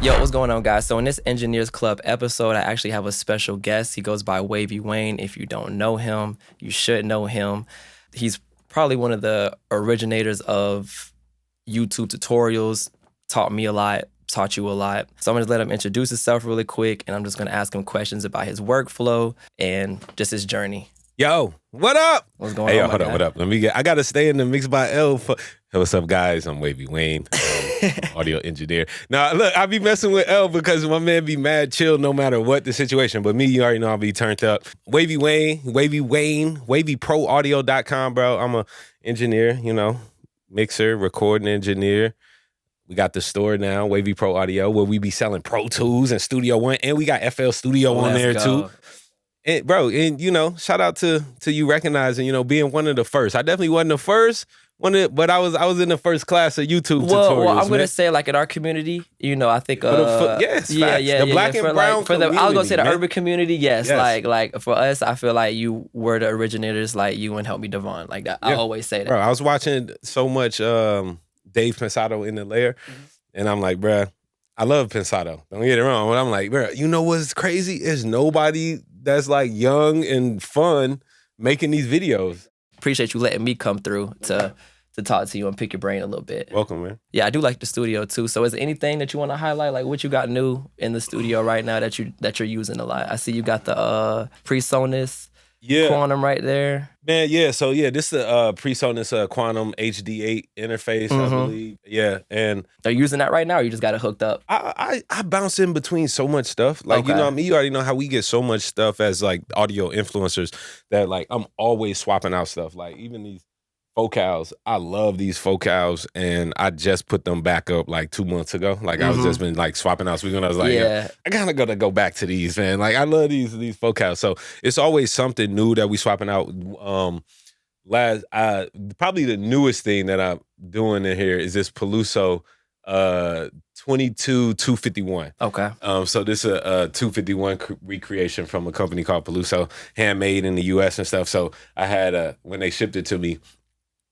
Yo, what's going on, guys? So in this Engineers Club episode, I actually have a special guest. He goes by Wavy Wayne. If you don't know him, you should know him. He's probably one of the originators of YouTube tutorials, taught me a lot, taught you a lot. So I'm gonna let him introduce himself really quick, and I'm just gonna ask him questions about his workflow and just his journey. Yo, what up? What's going on? Hey, yo, hold up, what up? I gotta stay in the MixedByEl. Hey, what's up, guys? I'm Wavy Wayne, audio engineer. Now, look, I be messing with L because my man be mad chill no matter what the situation. But me, you already know I'll be turned up. Wavy Wayne, WavyProAudio.com, bro. I'm a engineer, mixer, recording engineer. We got the store now, Wavy Pro Audio, where we be selling Pro Tools and Studio One, and we got FL Studio on there too. And bro, shout out to you recognizing, being one of the first. I definitely wasn't the first, but I was in the first class of YouTube tutorials. Well, I'm gonna say like in our community, I think the black and brown community, I was gonna say the urban community, yes. Yes. Like for us, I feel like you were the originators, like you and Help Me Devon, like that. Yeah. I always say that. Bro, I was watching so much Dave Pensato in the layer, and I'm like, bruh, I love Pensato. Don't get it wrong. But I'm like, bruh, you know what's crazy? Is nobody that's like young and fun making these videos. Appreciate you letting me come through to talk to you and pick your brain a little bit. Welcome, man. Yeah, I do like the studio too. So is there anything that you want to highlight, like what you got new in the studio right now that you're using a lot? I see you got the PreSonus Quantum right there. Man, yeah. So yeah, this is a PreSonus Quantum HD8 interface, I believe. Yeah, and are you using that right now, or you just got it hooked up? I bounce in between so much stuff. Like, you already know how we get so much stuff as like audio influencers that like I'm always swapping out stuff. Like even these focals, I love these focals, and I just put them back up like 2 months ago. Like I was just been like swapping out speakers. I was like, I kind of gotta go back to these, man. Like I love these focals. So it's always something new that we swapping out. Probably the newest thing that I'm doing in here is this Peluso 22-251. Okay. So this is a 251 recreation from a company called Peluso, handmade in the US and stuff. So I had when they shipped it to me,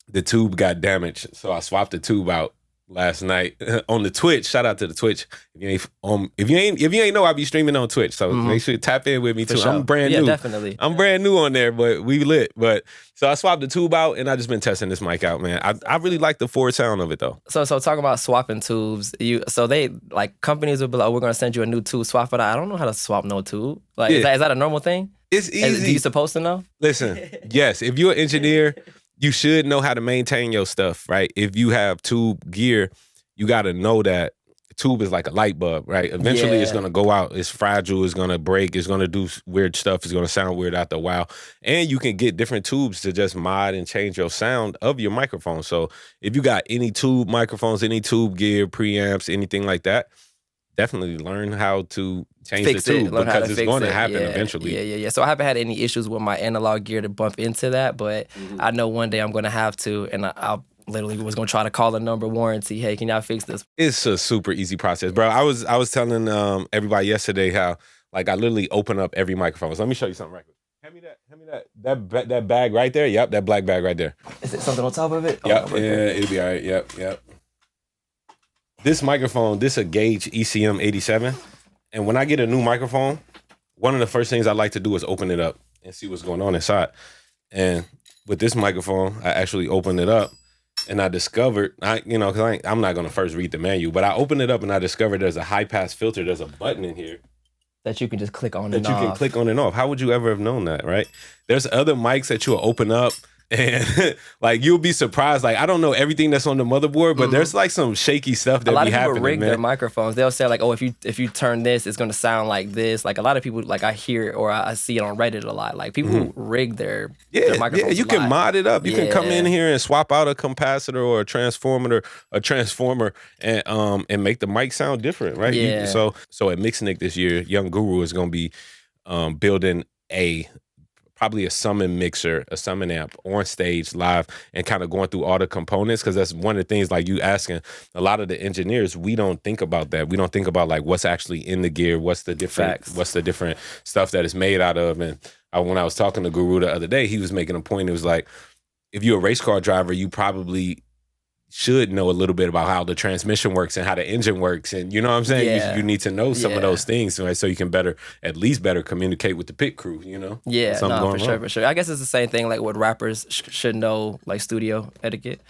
the tube got damaged, so I swapped the tube out last night on the Twitch. Shout out to the Twitch. If you ain't know, I be streaming on Twitch, so make sure you tap in with me too. Sure. I'm brand new. Yeah, definitely. I'm brand new on there, but we lit. But so I swapped the tube out, and I just been testing this mic out, man. I really like the forward sound of it though. So talking about swapping tubes, they like companies will be like, we're gonna send you a new tube, swap it out. I don't know how to swap no tube. Like is that a normal thing? It's easy. Are you supposed to know? Listen, yes. If you're an engineer, you should know how to maintain your stuff, right? If you have tube gear, you got to know that tube is like a light bulb, right? Eventually it's going to go out. It's fragile. It's going to break. It's going to do weird stuff. It's going to sound weird after a while. And you can get different tubes to just mod and change your sound of your microphone. So if you got any tube microphones, any tube gear, preamps, anything like that, definitely learn how to change the tube because it's going to happen eventually. Yeah. So I haven't had any issues with my analog gear to bump into that, but I know one day I'm going to have to, and I'll literally was going to try to call the number warranty. Hey, can y'all fix this? It's a super easy process, bro. I was telling everybody yesterday how like I literally open up every microphone. So let me show you something right quick. Hand me that bag right there. Yep, that black bag right there. Is it something on top of it? Yep, it'll be all right. Yep. This microphone, this is a Gauge ECM 87. And when I get a new microphone, one of the first things I like to do is open it up and see what's going on inside. And with this microphone, I actually opened it up and I discovered, because I'm not going to first read the manual, but I opened it up and I discovered there's a high pass filter. There's a button in here that you can just click on and off. That you can click on and off. How would you ever have known that, right? There's other mics that you'll open up and like you'll be surprised. Like I don't know everything that's on the motherboard, but there's like some shaky stuff that be happening. A lot of people rig their microphones. They'll say like, oh, if you turn this, it's gonna sound like this. Like a lot of people, like I hear it or I see it on Reddit a lot. Like people who rig their microphones. Yeah, you can mod it up. You can come in here and swap out a capacitor or a transformer and make the mic sound different, right? Yeah. So at Mixnick this year, Young Guru is gonna be building probably a summon mixer, a summon amp on stage live and kind of going through all the components, because that's one of the things like you asking a lot of the engineers, we don't think about that. We don't think about like what's actually in the gear, what's the different stuff that it's made out of. And when I was talking to Guru the other day, he was making a point. It was like, if you're a race car driver, you probably should know a little bit about how the transmission works and how the engine works, and you know what I'm saying. Yeah. You need to know some of those things, right? So you can at least better communicate with the pit crew. You know. Yeah, no, for sure. I guess it's the same thing like what rappers should know, like studio etiquette.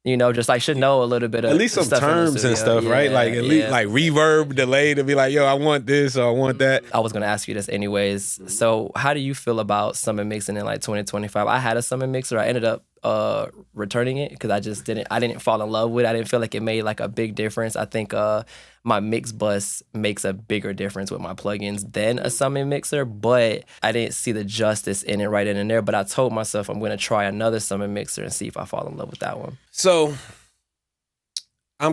You know, just like should know a little bit of at least some terms and stuff, right? Like at least like reverb, delay to be like, yo, I want this or I want that. I was gonna ask you this anyways. So how do you feel about summer mixing in like 2025? I had a summer mixer. I ended up returning it because I didn't fall in love with it. I didn't feel like it made like a big difference. I think my mix bus makes a bigger difference with my plugins than a summer mixer, but I didn't see the justice in it right in and there. But I told myself I'm gonna try another summer mixer and see if I fall in love with that one. So I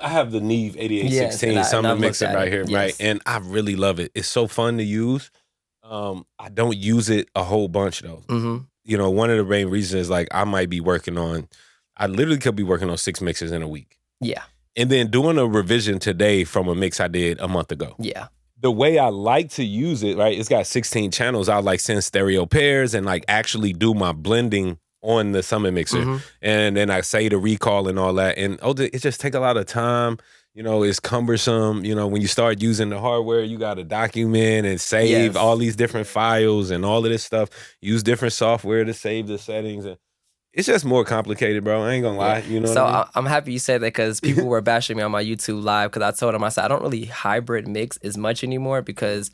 have the Neve 8816 summer mixer right here, right? And I really love it. It's so fun to use. I don't use it a whole bunch though. Mm-hmm. You know, one of the main reasons is like I literally could be working on 6 mixes in a week. Yeah. And then doing a revision today from a mix I did a month ago. Yeah. The way I like to use it, right, it's got 16 channels. I like send stereo pairs and like actually do my blending on the summer mixer. Mm-hmm. And then I say the recall and all that. And it just take a lot of time. You know, it's cumbersome. You know, when you start using the hardware, you got to document and save all these different files and all of this stuff. Use different software to save the settings. And it's just more complicated, bro. I ain't gonna lie. You know. So what I mean? I'm happy you said that because people were bashing me on my YouTube live because I told them, I said I don't really hybrid mix as much anymore because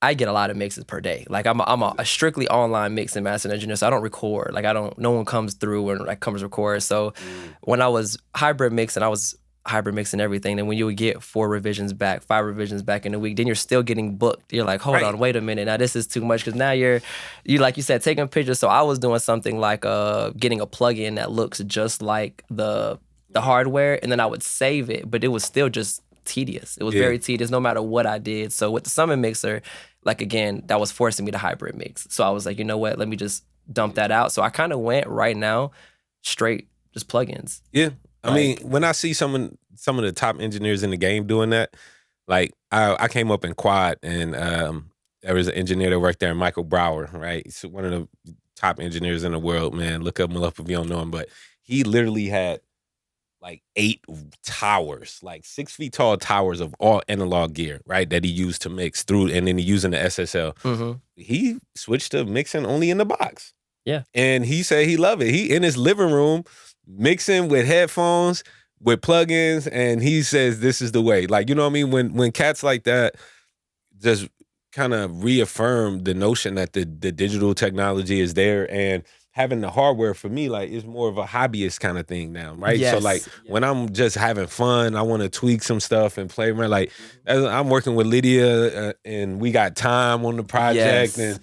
I get a lot of mixes per day. Like I'm a strictly online mix and master engineer, so I don't record. Like no one comes through and like comes record. So when I was hybrid mixing, I was hybrid mixing everything. Then when you would get 4 revisions back, 5 revisions back in a week, then you're still getting booked. You're like, hold on, wait a minute. Now this is too much because now you like you said, taking pictures. So I was doing something like getting a plugin that looks just like the hardware, and then I would save it, but it was still just tedious. It was very tedious no matter what I did. So with the summer mixer, like again, that was forcing me to hybrid mix. So I was like, you know what, let me just dump that out. So I kind of went right now straight just plugins. Yeah. I mean, when I see some of the top engineers in the game doing that, like I came up in Quad and there was an engineer that worked there, Michael Brower, right? He's one of the top engineers in the world, man. Look him up if you don't know him. But he literally had like 8 towers, like 6 feet tall towers of all analog gear, right? That he used to mix through, and then he using the SSL. Mm-hmm. He switched to mixing only in the box. Yeah. And he said he loved it. He in his living room mixing with headphones, with plugins, and he says this is the way. Like, you know what I mean? When cats like that just kind of reaffirm the notion that the digital technology is there, and having the hardware for me, like, is more of a hobbyist kind of thing now, right? Yes. So like when I'm just having fun, I want to tweak some stuff and play around. Like I'm working with Lydia and we got time on the project. And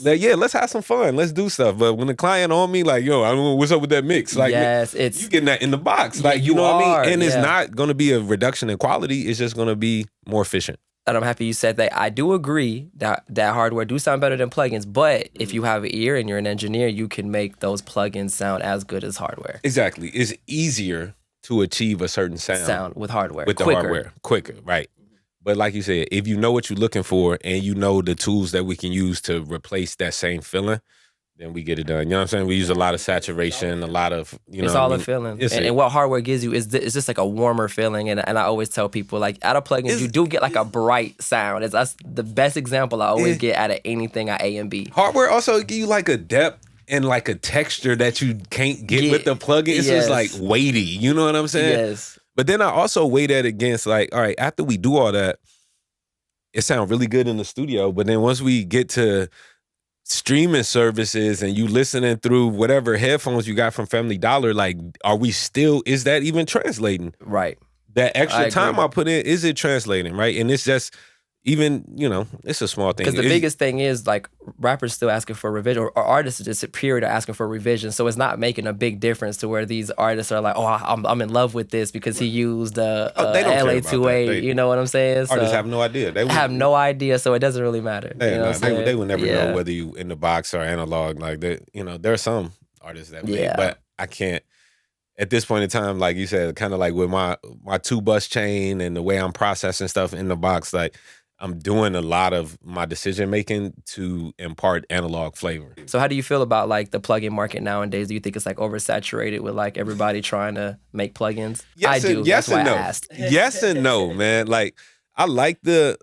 like, let's have some fun. Let's do stuff. But when the client on me, like, yo, I don't know what's up with that mix. Like, you getting that in the box. Like, you know what I mean? And it's not going to be a reduction in quality. It's just going to be more efficient. And I'm happy you said that. I do agree that hardware do sound better than plugins, but if you have an ear and you're an engineer, you can make those plugins sound as good as hardware. Exactly. It's easier to achieve a certain sound with hardware. With the hardware. Quicker, right. But like you said, if you know what you're looking for and you know the tools that we can use to replace that same feeling, then we get it done. You know what I'm saying? We use a lot of saturation, a lot of, it's all a feeling. And what hardware gives you is just like a warmer feeling. And I always tell people, like, out of plugins, you do get like a bright sound. That's the best example I always get out of anything at A and B. Hardware also give you like a depth and like a texture that you can't get with the plugin. It's just like weighty. You know what I'm saying? Yes. But then I also weigh that against, like, all right, after we do all that, it sounds really good in the studio. But then once we get to streaming services and you listening through whatever headphones you got from Family Dollar, like, is that even translating? Right. That extra time I put in, is it translating, right? And it's just, even, it's a small thing. Because the biggest thing is, like, rappers still asking for revision, or artists just period are asking for revision. So it's not making a big difference to where these artists are like, oh, I'm in love with this because he used LA2A. You know what I'm saying? Artists have no idea. They have no idea, so it doesn't really matter. They will never know whether you in the box or analog. Like, there are some artists that make, but I can't. At this point in time, like you said, kind of like with my 2-bus chain and the way I'm processing stuff in the box, like, I'm doing a lot of my decision making to impart analog flavor. So how do you feel about like the plugin market nowadays? Do you think it's like oversaturated with like everybody trying to make plugins? Yes, I do. Yes, That's why and no. I asked. Yes and no, man. Like I like the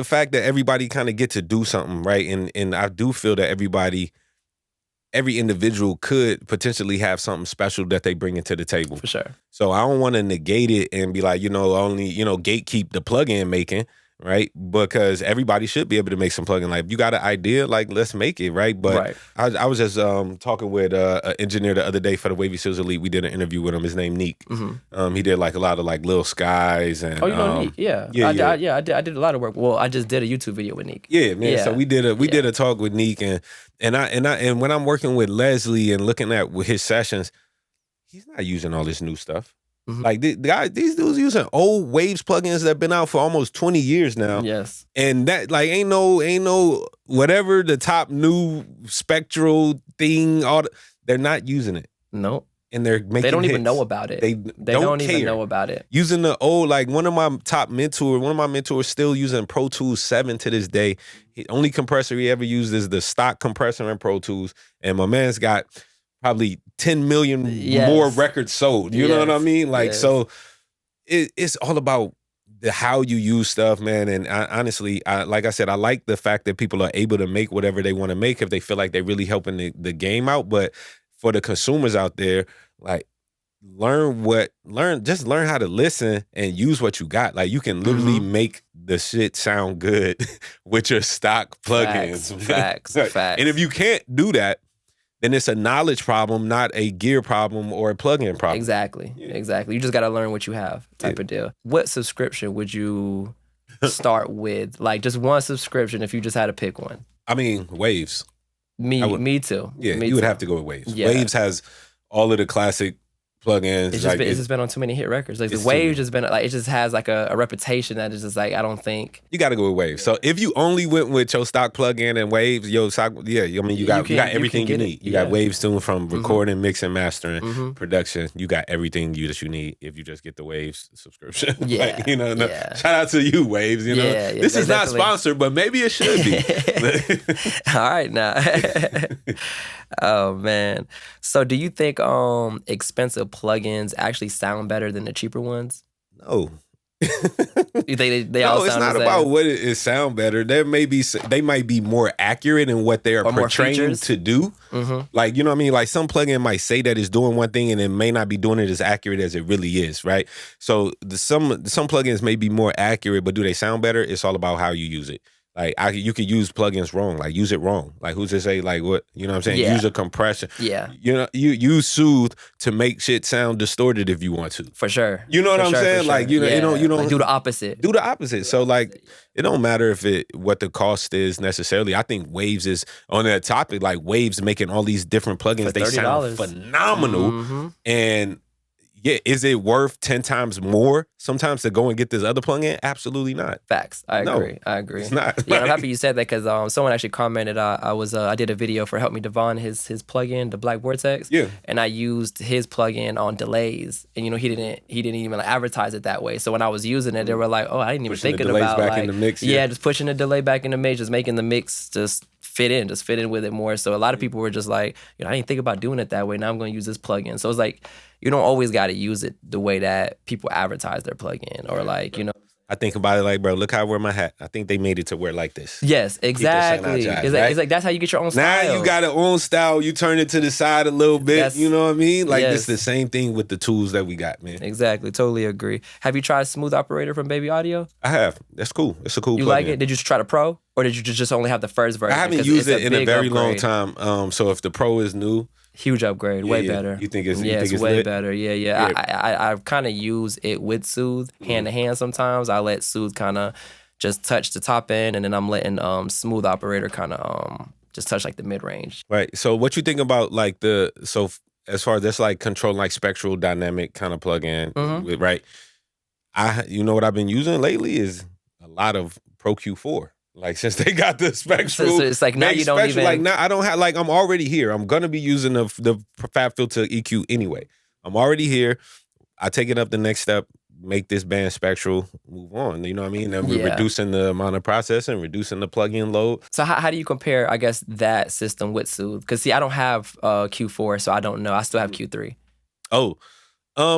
fact that everybody kind of get to do something, right? And I do feel that every individual could potentially have something special that they bring into the table. For sure. So I don't want to negate it and be like, only, gatekeep the plugin making, right? Because everybody should be able to make some plugin. Like, if you got an idea, like, let's make it, right? But I was just talking with an engineer the other day for the Wavy Seals Elite. We did an interview with him. His name Neek. He did like a lot of like Little Skies and you know Neek? Yeah. I did a lot of work. Well, I just did a YouTube video with Neek. Yeah, man. Yeah. So we did a talk with Neek and when I'm working with Leslie and looking at his sessions, he's not using all this new stuff. Like these dudes using old Waves plugins that have been out for almost 20 years now. Yes. And that like ain't no whatever the top new Spectral thing, they're not using it. Nope. And they're making They don't hits. even know about it. They don't even know about it. Using the old, like one of my mentors still using Pro Tools 7 to this day. The only compressor he ever used is the stock compressor in Pro Tools. And my man's got probably 10 million more records sold. You know what I mean? Like, so it's all about how you use stuff, man. And honestly, like I said, I like the fact that people are able to make whatever they want to make if they feel like they're really helping the game out. But for the consumers out there, like learn how to listen and use what you got. Like you can literally make the shit sound good with your stock plugins. Facts. And if you can't do that, then it's a knowledge problem, not a gear problem or a plugin problem. Exactly. You just got to learn what you have type of deal. What subscription would you start with? Like just one subscription if you just had to pick one. I mean, Waves. Me too. Yeah, me you would too. have to go with Waves. Yeah. Waves has all of the classic plugins. It's just been on too many hit records. Like the Waves just been like it just has like a reputation that is just like I don't think you got to go with Waves. So if you only went with your stock plugin and Waves, you got everything you need. You got Waves too from recording, mixing, mastering, production. You got everything that you need if you just get the Waves subscription. Yeah, shout out to you, Waves. This is not sponsored, but maybe it should be. All right, now. Oh man. So do you think expensive plugins actually sound better than the cheaper ones? No. You think they all sound the same? No, it's not about what it sound better. They might be more accurate in what they are portraying to do. Like, you know what I mean? Like some plugin might say that it's doing one thing and it may not be doing it as accurate as it really is, right? So some plugins may be more accurate, but do they sound better? It's all about how you use it. Like you could use plugins wrong, like use it wrong. Like who's to say like what, you know what I'm saying? Use a compression. Yeah. You use Soothe to make shit sound distorted if you want to. For sure. You know what I'm saying? Sure. Like, you don't like do the opposite. Do the opposite. So like it don't matter what the cost is necessarily. I think Waves is on that topic, like Waves making all these different plugins, they sound phenomenal. And yeah, is it worth 10 times more sometimes to go and get this other plugin? Absolutely not. Facts. I agree. It's not. Yeah, I'm happy you said that because someone actually commented. I did a video for Help Me Devon his plugin, the Black Vortex. Yeah. And I used his plugin on delays, and he didn't even like, advertise it that way. So when I was using it, they were like, "Oh, I didn't even think about back like in the mix, just pushing the delay back in the mix, just making the mix just fit in with it more." So a lot of people were just like, I didn't think about doing it that way. Now I'm going to use this plugin. So it's like you don't always got to use it the way that people advertise their plugin or like, I think about it like, bro, look how I wear my hat. I think they made it to wear like this. Yes, exactly. It's like that's how you get your own style. Now you got your own style. You turn it to the side a little bit. You know what I mean? Like it's the same thing with the tools that we got, man. Exactly. Totally agree. Have you tried Smooth Operator from Baby Audio? I have. That's cool. It's a cool plugin. You like it? Did you try the Pro? Or did you just only have the first version? I haven't used it in a very long time. So if the Pro is new, huge upgrade, way better. You think it's it's way better. Yeah. I kind of use it with Soothe hand to hand sometimes. I let Soothe kind of just touch the top end, and then I'm letting Smooth Operator kind of just touch like the mid range. Right. So what you think about like as far as that's like controlling like Spectral dynamic kind of plugin, right? You know what I've been using lately is a lot of Pro Q4. Like since they got the Spectral, so it's like now you don't even like now I don't have like I'm already here. I'm gonna be using the Fabfilter EQ anyway. I'm already here. I take it up the next step make this band Spectral move on. You know what I mean? And we're reducing the amount of processing, reducing the plugin load. So how do you compare, I guess, that system with Soothe? Because see, I don't have Q4, so I don't know. I still have Q3. Oh,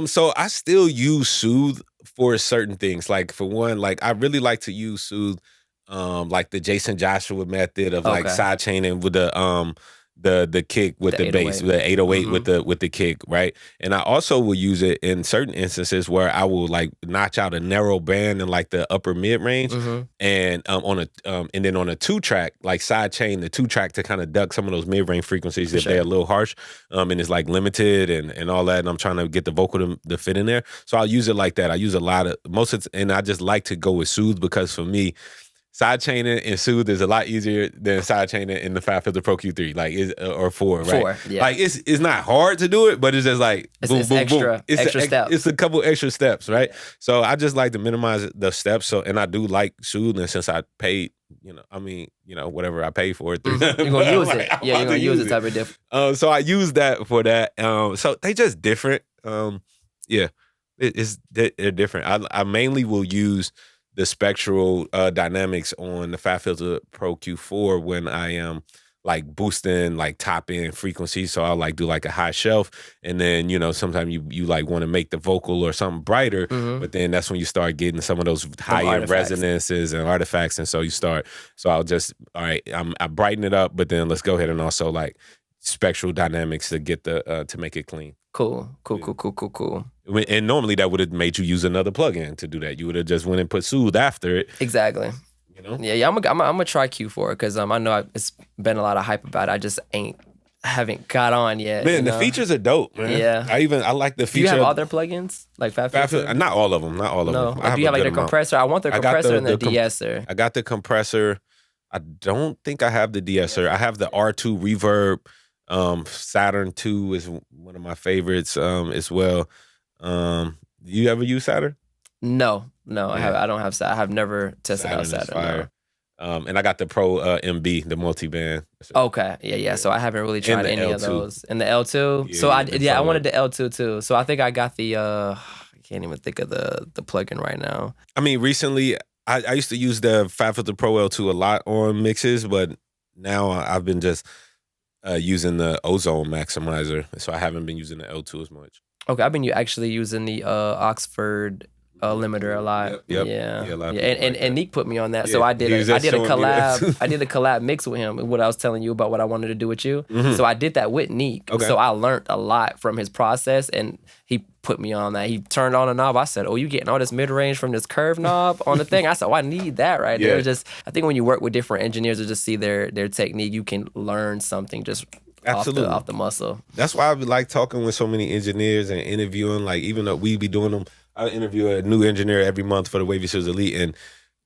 so I still use Soothe for certain things. Like for one, like I really like to use Soothe, like the Jason Joshua method of like side chaining with the kick with the bass, the 808 with the kick, right? And I also will use it in certain instances where I will like notch out a narrow band in like the upper mid range, and and then on a 2-track, like side chain the 2-track to kind of duck some of those mid range frequencies if they're a little harsh, and it's like limited and all that. And I'm trying to get the vocal to fit in there, so I'll use it like that. I use a lot of and I just like to go with Soothe because for me, side chaining and Soothe is a lot easier than side chaining in the Fabfilter Pro Q3, like or 4, right? 4, yeah. Like it's not hard to do it, but it's just like boom, boom, boom. Extra steps. It's a couple extra steps, right? So I just like to minimize the steps. So and I do like Soothe, and since I paid, whatever I paid for it, you're gonna use it. Yeah, you're gonna use it type of different. So I use that for that. So they just different. They're different. I mainly will use the spectral dynamics on the Fabfilter Pro Q4 when I am like boosting like top end frequency. So I'll like do like a high shelf, and then sometimes you like want to make the vocal or something brighter, but then that's when you start getting some of those high end resonances and artifacts, and so I'll just I brighten it up, but then let's go ahead and also like spectral dynamics to get to make it clean. Cool. And normally that would have made you use another plugin to do that. You would have just went and put Soothe after it. Exactly. Yeah. I'm gonna try Q4 because I know it's been a lot of hype about it. I just haven't got on yet. Man, the features are dope, man. Yeah. I like the feature. Do you have other plugins like Fabfilter? Not all of them. Not all of them. Do you have like the compressor? I want the compressor and the de-esser. I got the compressor. I don't think I have the de-esser. I have the R2 reverb. Saturn 2 is one of my favorites as well. You ever use Saturn? No, I don't have Saturn. I have never tested out Saturn. Fire. And I got the Pro MB, the multi-band. Okay, yeah. So I haven't really tried any of those. And the L2. So I wanted the L2 too. So I think I got the I can't even think of the plugin right now. I mean, recently I used to use the Fabfilter Pro L2 a lot on mixes, but now I've been just using the ozone maximizer, so I haven't been using the L2 as much. Okay, I've been actually using the Oxford limiter a lot. Yep. Yeah. And and Nick put me on that. So I did a collab. I did a collab mix with him. What I was telling you about what I wanted to do with you. So I did that with Nick. Okay. So I learned a lot from his process, and he put me on that. He turned on a knob. I said, "Oh, you getting all this mid range from this curve knob on the thing?" I said, "Oh, I need that right there." I think when you work with different engineers to just see their technique, you can learn something just absolutely off the muscle. That's why I like talking with so many engineers and interviewing. Like even though we be doing them, I interview a new engineer every month for the Wavy Series Elite, and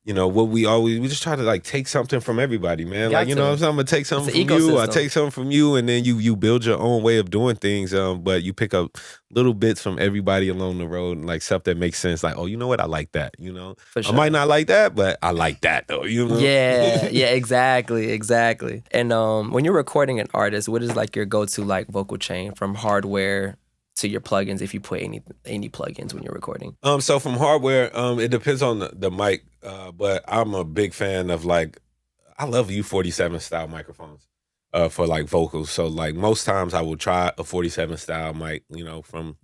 what we just try to like take something from everybody, man. Like I'm gonna take something from you, I take something from you, and then you build your own way of doing things. But you pick up little bits from everybody along the road, and like stuff that makes sense. Like, oh, you know what? I like that. For sure. I might not like that, but I like that though. Yeah, exactly. And when you're recording an artist, what is like your go-to like vocal chain from hardware to your plugins, if you put any plugins when you're recording? So from hardware, it depends on the mic, but I'm a big fan of like, I love U47 style microphones for like vocals. So like most times I will try a 47 style mic, from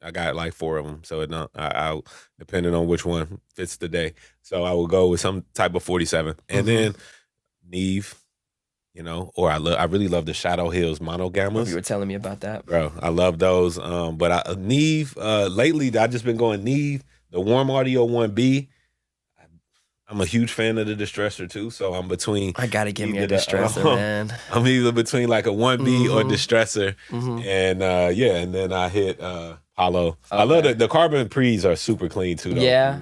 I got like 4 of them, so I'll depending on which one fits the day. So I will go with some type of 47, and then Neve. Or I really love the Shadow Hills mono gammas. You were telling me about that, bro. I love those. But Neve. Lately, I just been going Neve, the Warm Audio 1B. I'm a huge fan of the Distressor too, so I'm between. I gotta give me a Distressor, man. I'm either between like a 1B or Distressor, and and then I hit Hollow. Okay. I love the carbon pre's are super clean too, though. Yeah.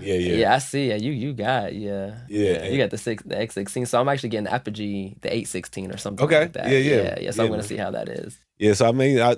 I see. Yeah, you got you got the X16. So I'm actually getting the Apogee, the 816 or something like that. Yeah. So I'm gonna see how that is. Yeah, so I mean, I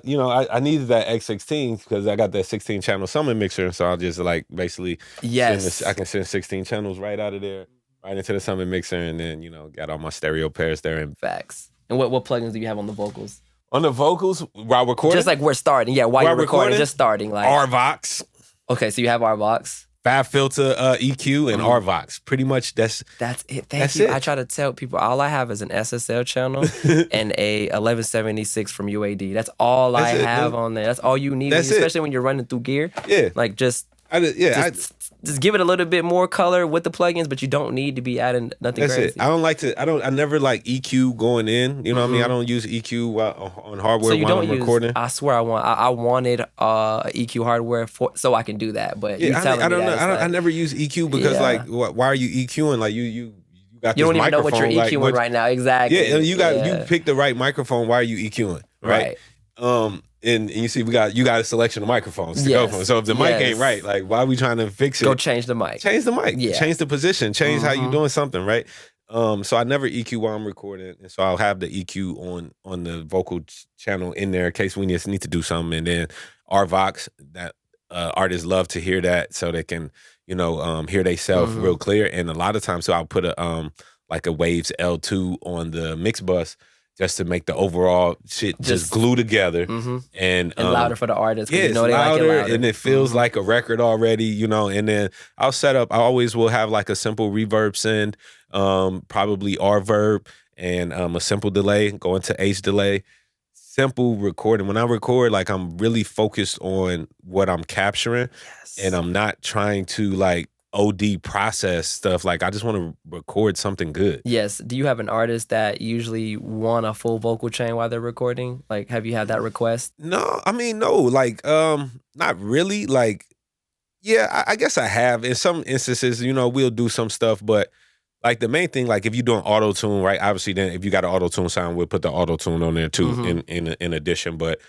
needed that X16 because I got that 16 channel summon mixer, so I'll just like basically I can send 16 channels right out of there, right into the summon mixer, and then got all my stereo pairs there. And facts. And what plugins do you have on the vocals? On the vocals while recording, just like we're starting. Yeah, while you're recording, just starting like RVox. Okay, so you have RVox. Fabfilter EQ and RVox. Pretty much that's it. That's Thank you. it. I try to tell people all I have is an SSL channel and a 1176 from UAD. That's all I have on there. That's all you need, especially when you're running through gear. Yeah. Like just give it a little bit more color with the plugins, but you don't need to be adding nothing crazy. It. I never like EQ going in. You know what I mean? I don't use EQ on hardware while I'm recording. I swear I wanted EQ hardware so I can do that. But I don't know. I never use EQ because like why are you EQing? Like you got this microphone. You don't even know what you're EQing right now. Exactly. Yeah, and you picked the right microphone. Why are you EQing? Right. And you see, you got a selection of microphones to go from. So if the mic ain't right, like why are we trying to fix it? Go change the mic. Change the mic. Yeah. Change the position. Change how you doing something, right? So I never EQ while I'm recording, and so I'll have the EQ on the vocal channel in there in case we just need to do something. And then RVox, that artists love to hear that, so they can hear they self real clear. And a lot of times, so I'll put a like a Waves L2 on the mix bus, just to make the overall shit just glue together and louder for the artist. Yeah, it's louder, like it louder, and it feels like a record already, And then I always will have like a simple reverb send, probably reverb and a simple delay, go into H delay. Simple recording. When I record, like I'm really focused on what I'm capturing, and I'm not trying to like OD process stuff. Like I just want to record something good. Yes. Do you have an artist that usually want a full vocal chain while they're recording? Like, have you had that request? No, I mean, no, like, not really. Like, yeah, I guess I have. In some instances, we'll do some stuff, but like the main thing, like if you're doing auto tune, right? Obviously, then if you got an auto tune sound, we'll put the auto tune on there too in addition. But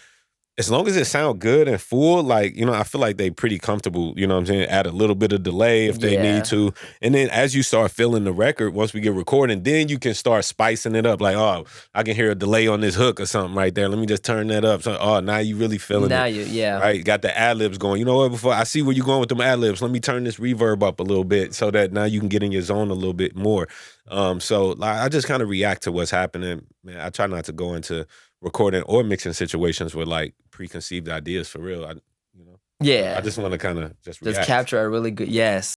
as long as it sounds good and full, like, I feel like they pretty comfortable, you know what I'm saying? Add a little bit of delay if they need to. And then as you start feeling the record, once we get recording, then you can start spicing it up. Like, oh, I can hear a delay on this hook or something right there. Let me just turn that up. So, now you really feeling it. Right? Got the ad-libs going. You know what? Before I see where you're going with them ad-libs, let me turn this reverb up a little bit so that now you can get in your zone a little bit more. So I just kind of react to what's happening. Man, I try not to go into recording or mixing situations with like preconceived ideas for real. I just want to kind of just react. Capture a really good, yes.